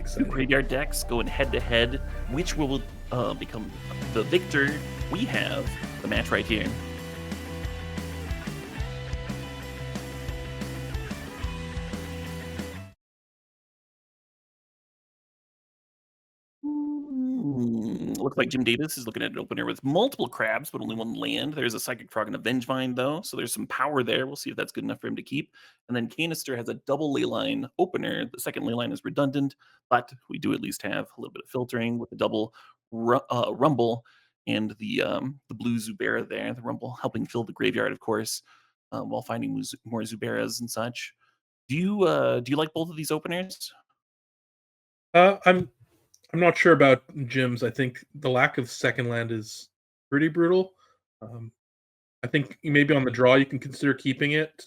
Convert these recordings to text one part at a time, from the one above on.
Two exciting. graveyard decks going head to head. Which will become the victor? We have the match right here. Looks like Jim Davis is looking at an opener with multiple crabs, but only one land. There's a Psychic Frog and a Vengevine, though, so there's some power there. We'll see if that's good enough for him to keep. And then Kanister has a double leyline opener. The second leyline is redundant, but we do at least have a little bit of filtering with the double Rumble and the blue Zubera there. The Rumble helping fill the graveyard, of course, while finding more Zuberas and such. Do you like both of these openers? I'm not sure about Jim's. I think the lack of second land is pretty brutal. Um, I think maybe on the draw you can consider keeping it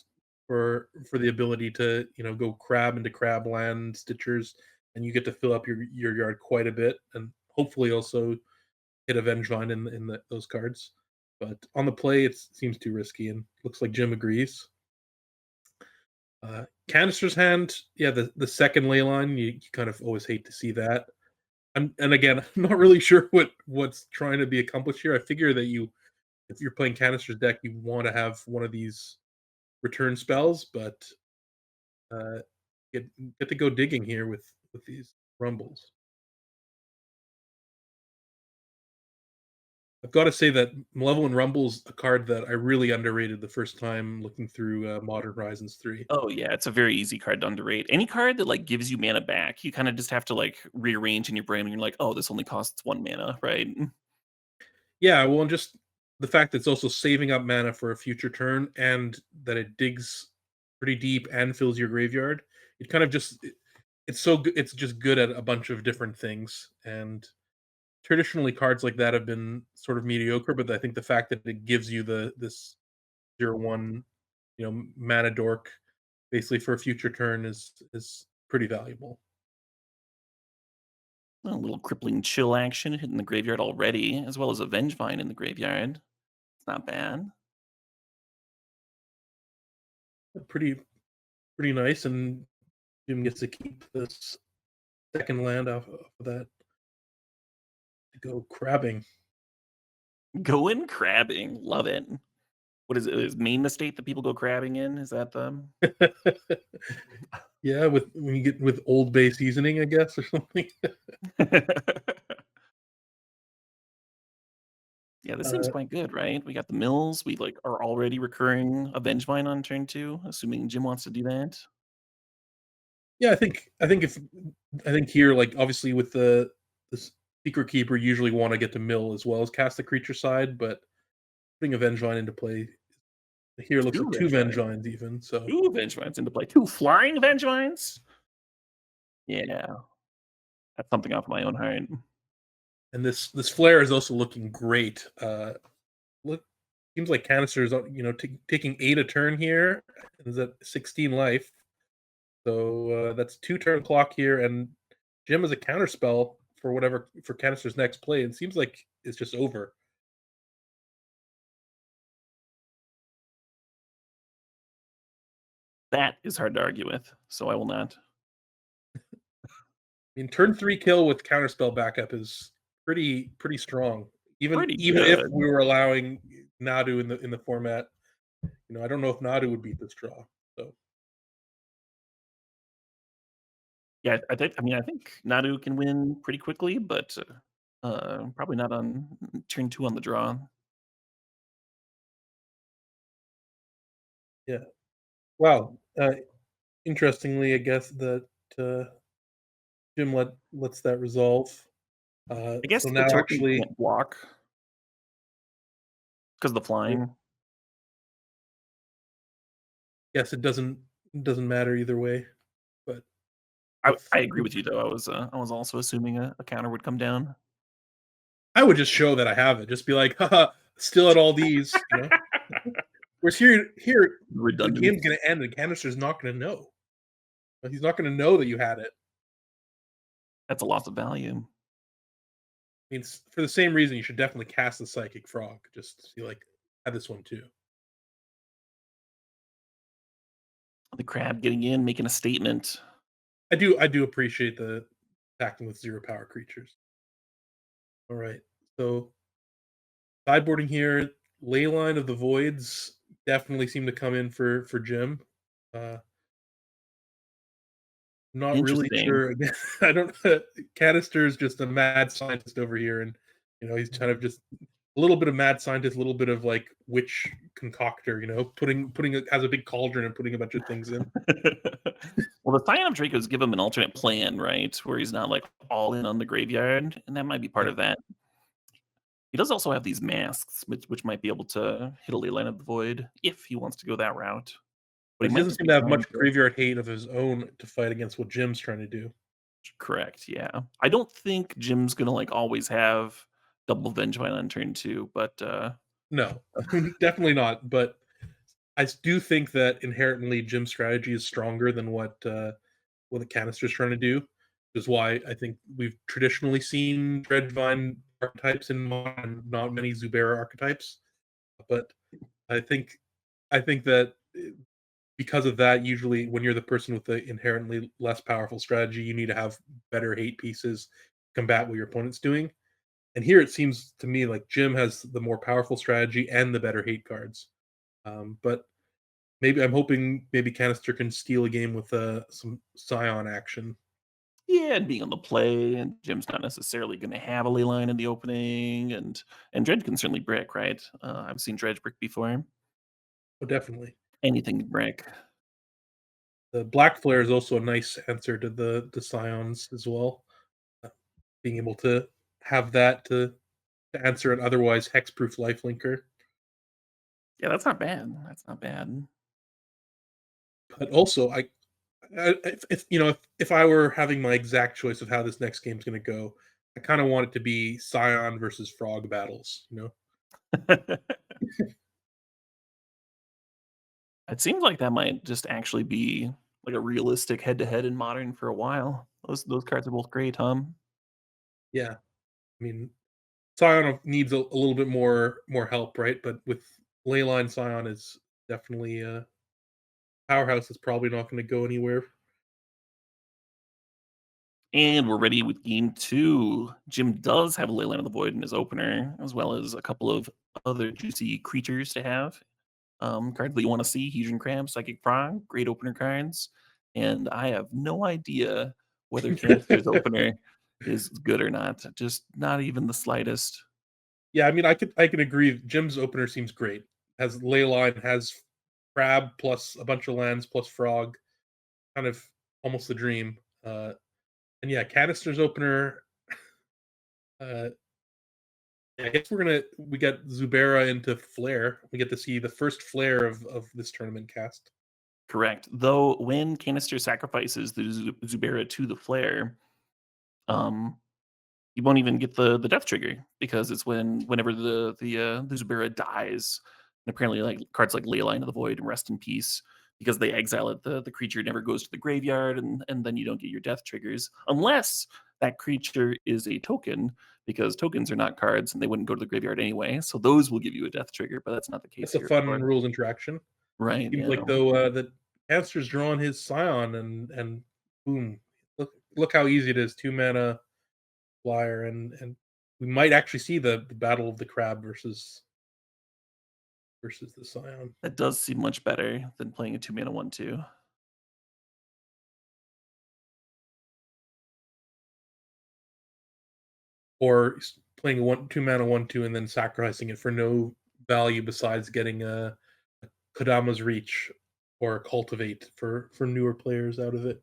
for the ability to go crab into crab land stitchers, and you get to fill up your yard quite a bit, and hopefully also hit a Vengevine in those cards. But on the play, it seems too risky, and looks like Jim agrees. Canister's hand, yeah, the second ley line, you kind of always hate to see that. And again, I'm not really sure what's trying to be accomplished here. I figure that if you're playing Canister's deck, you want to have one of these return spells, but uh, get to go digging here with these rumbles. I've got to say that Malevolent Rumble's a card that I really underrated the first time looking through Modern Horizons 3. Oh, yeah, it's a very easy card to underrate. Any card that, like, gives you mana back, you kinda just have to, like, rearrange in your brain, and you're like, "Oh, this only costs 1 mana," right? Yeah, well, and just the fact that it's also saving up mana for a future turn, and that it digs pretty deep and fills your graveyard. It kind of just it's so good. It's just good at a bunch of different things. And traditionally, cards like that have been sort of mediocre. But I think the fact that it gives you this 0/1, mana dork, basically for a future turn is pretty valuable. A little crippling chill action hitting the graveyard already, as well as a Vengevine in the graveyard. It's not bad. Pretty nice, and Jim gets to keep this second land off of that to go crabbing. Going crabbing, love it. What is it? Is Maine the state that people go crabbing in? Is that the Yeah, with when you get with Old Bay seasoning, I guess, or something. Yeah, this seems Uh, quite good, right? We got the mills, we, like, are already recurring a Vengevine on turn 2, assuming Jim wants to do that. yeah, I think here, like, obviously with the Secret Keeper, you usually wanna get to mill as well as cast the creature side, but putting a Vengevine into play here looks 2 like 2 Vengevine. Vengevines even, so 2 Vengevines into play. 2 flying Vengevines? Yeah, that's something off my own heart. and this flare is also looking great. Look seems like Canister is, taking 8 a turn here, and is at 16 life. So, that's 2 turn clock here, and Jim has a counter spell for Canister's next play. It seems like it's just over. That is hard to argue with, so I will not. I mean, turn 3 kill with counter spell backup is pretty strong. Pretty Even if good. we were allowing Nadu in the format, I don't know if Nadu would beat this draw. So, Yeah, I think Nadu can win pretty quickly, but, probably not on turn 2 on the draw. yeah. Wow, interestingly, I guess that, Jim lets that resolve. I So guess the now token actually can't block because of the flying. yes, it doesn't matter either way, but I with agree with you, though. I was also assuming a counter would come down. I would just show that I have it. Just be like, "Haha, still at all these." Whereas here, the Redundant. game's gonna end and Canister's not gonna know. He's not gonna know that you had it. That's a loss of value. I mean, for the same reason, you should definitely cast the Psychic Frog. Just be like, "I had this one too." The crab getting in, making a statement. I do appreciate the attacking with 0 power creatures. All right. So sideboarding here, Leyline of the Voids definitely seem to come in for Jim. Uh, not really Interesting. sure. Again, I don't. Kanister is just a mad scientist over here, and he's kind of just a little bit of mad scientist, a little bit of like witch concoctor. Has a big cauldron and putting a bunch of things in. Well, the Scion of Dracos give him an alternate plan, right? Where he's not like all in on the graveyard, and that might be part Yeah, of that. He does also have these masks, which might be able to hit a Leyline of the Void if he wants to go that route. But but he he might doesn't just seem be to have trying much to graveyard hate of his own to fight against what Jim's trying to do. correct, yeah. I don't think Jim's gonna like always have double Vengevine on turn 2, but No, definitely not. But do think that inherently Jim's strategy is stronger than what the Kanister's trying to do. Which is why I think we've traditionally seen Dredgevine archetypes in Modern, not many Zubera archetypes. But I think that because of that, usually when you're the person with the inherently less powerful strategy, you need to have better hate pieces to combat what your opponent's doing. And here it seems to me like Jim has the more powerful strategy and the better hate cards. But maybe I'm hoping maybe Kanister can steal a game with some Scion action. yeah, and being on the play, and Jim's not necessarily gonna have a Leyline in the opening, and Dredge can certainly brick, right? I've seen Dredge brick before. Oh, definitely. Anything can brick. The Black Flare is also a nice answer to the Scions as well. Uh, Being able to have that to answer an otherwise hexproof lifelinker. Yeah, that's not bad. That's not bad. But also, if I were having my exact choice of how this next game's going to go, I kind of want it to be Scion versus Frog battles. It seems like that might just actually be like a realistic head-to-head in Modern for a while. Those cards are both great, Yeah, I mean, Scion needs a little bit more help, right? But with Leyline, Scion is definitely powerhouse is probably not going to go anywhere. And we're ready with game 2. Jim does have a Leyline of the Void in his opener, as well as a couple of other juicy creatures to have. Cards that you wanna see, Hedron Crab, Psychic Frog, great opener cards, and I have no idea whether Canister's opener is good or not, just not even the slightest. Yeah, I mean, I can agree. Jim's opener seems great. Has Leyline, has Crab plus a bunch of lands plus Frog, kind of almost the dream. And yeah, Canister's opener. Uh, yeah, I guess we got Zubera into Flare. We get to see the first Flare of this tournament cast. Correct, though when Canister sacrifices the Zubera to the Flare, um, you won't even get the death trigger because it's whenever the Zubera dies, and apparently, like, cards like Leyline of the Void and Rest in Peace, because they exile it, the creature never goes to the graveyard, and then you don't get your death triggers unless that creature is a token, because tokens are not cards, and they wouldn't go to the graveyard anyway, so those will give you a death trigger, but that's not the case That's a here, of fun course. rules interaction. Right, Seems yeah. like though that Canister's drawn his Scion and boom, look how easy it is. 2 mana flyer and we might actually see the battle of the crab versus the Scion. That does seem much better than playing a 2 mana 1/2. Or playing a 2 mana 1/2 and then sacrificing it for no value besides getting a Kodama's Reach or a Cultivate for newer players out of it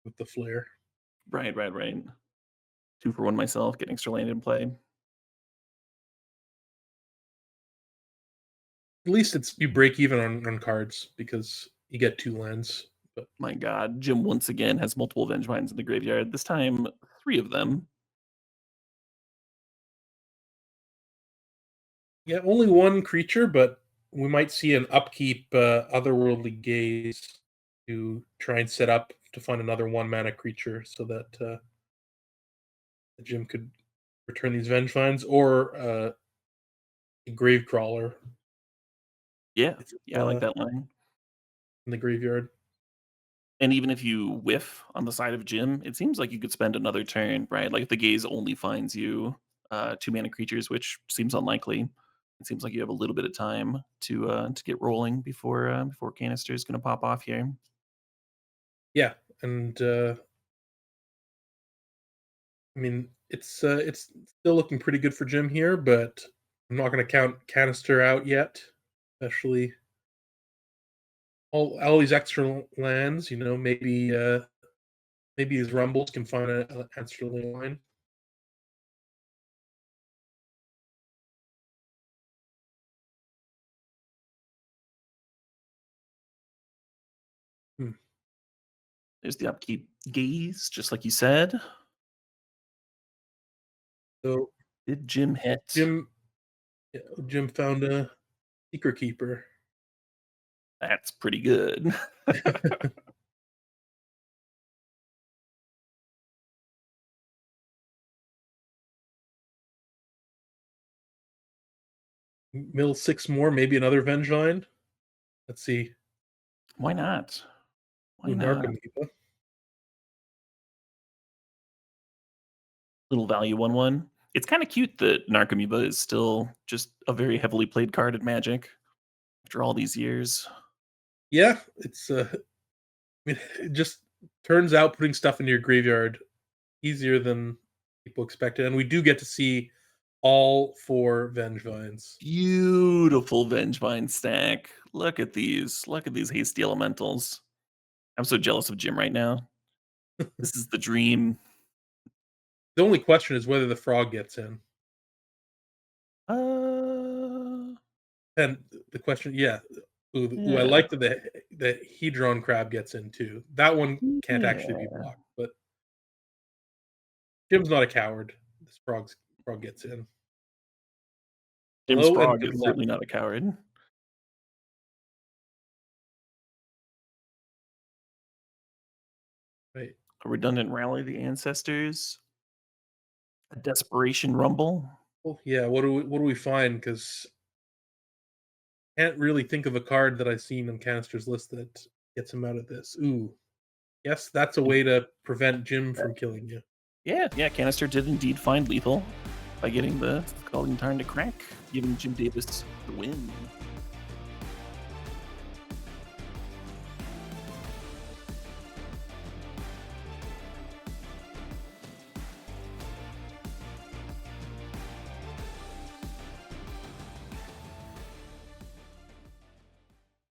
with the flare. Right, right, right. 2 for 1 myself, get extra land in play. At least it's you break even on cards because you get 2 lands. But My god, Jim once again has multiple Vengevines in the graveyard, this time 3 of them. yeah, only one creature, but we might see an upkeep otherworldly gaze to try and set up to find another 1 mana creature so that Jim could return these Vengevines or a Gravecrawler Yeah, if it's yeah, I like that line. in the graveyard. And even if you whiff on the side of Jim, it seems like you could spend another turn, right? Like if the gaze only finds you 2 mana creatures, which seems unlikely. It seems like you have a little bit of time to get rolling before Canister is going to pop off here. Yeah, and I mean, it's still looking pretty good for Jim here, but I'm not going to count Canister out yet, especially all these extra lands. You know, maybe his Rumbles can find an extra line. Hmm. There's the upkeep gaze, just like you said. So Did Jim hit? Jim, yeah, Jim found a Secret Keeper. That's pretty good. Mill 6 more, maybe another Vengevine. Let's see. Why not? Why Ooh, not? Narcomoeba. Little value 1/1. It's kind of cute that Narcomoeba is still just a very heavily played card in Magic after all these years. Yeah, it's I mean, it just turns out putting stuff into your graveyard easier than people expected, and we do get to see all 4 Vengevines. Beautiful Vengevine stack. Look at these. Look at these hasty elementals. I'm so jealous of Jim right now. This is the dream. The only question is whether the frog gets in. Uh, And the question, yeah. Ooh, I yeah, like that the Hedron crab gets in too. That one can't actually be yeah. blocked, but Jim's not a coward. This frog gets in. Jim Hello and Sprog good is luck. certainly not a coward. Right. A redundant rally of the ancestors. A desperation rumble. Well, yeah. What do we find? Because can't really think of a card that I've seen on Canister's list that gets him out of this. Ooh, yes, that's a way to prevent Jim from killing you. Yeah, yeah, Canister did indeed find lethal by getting the Scalding Tarn to crack, giving Jim Davis the win.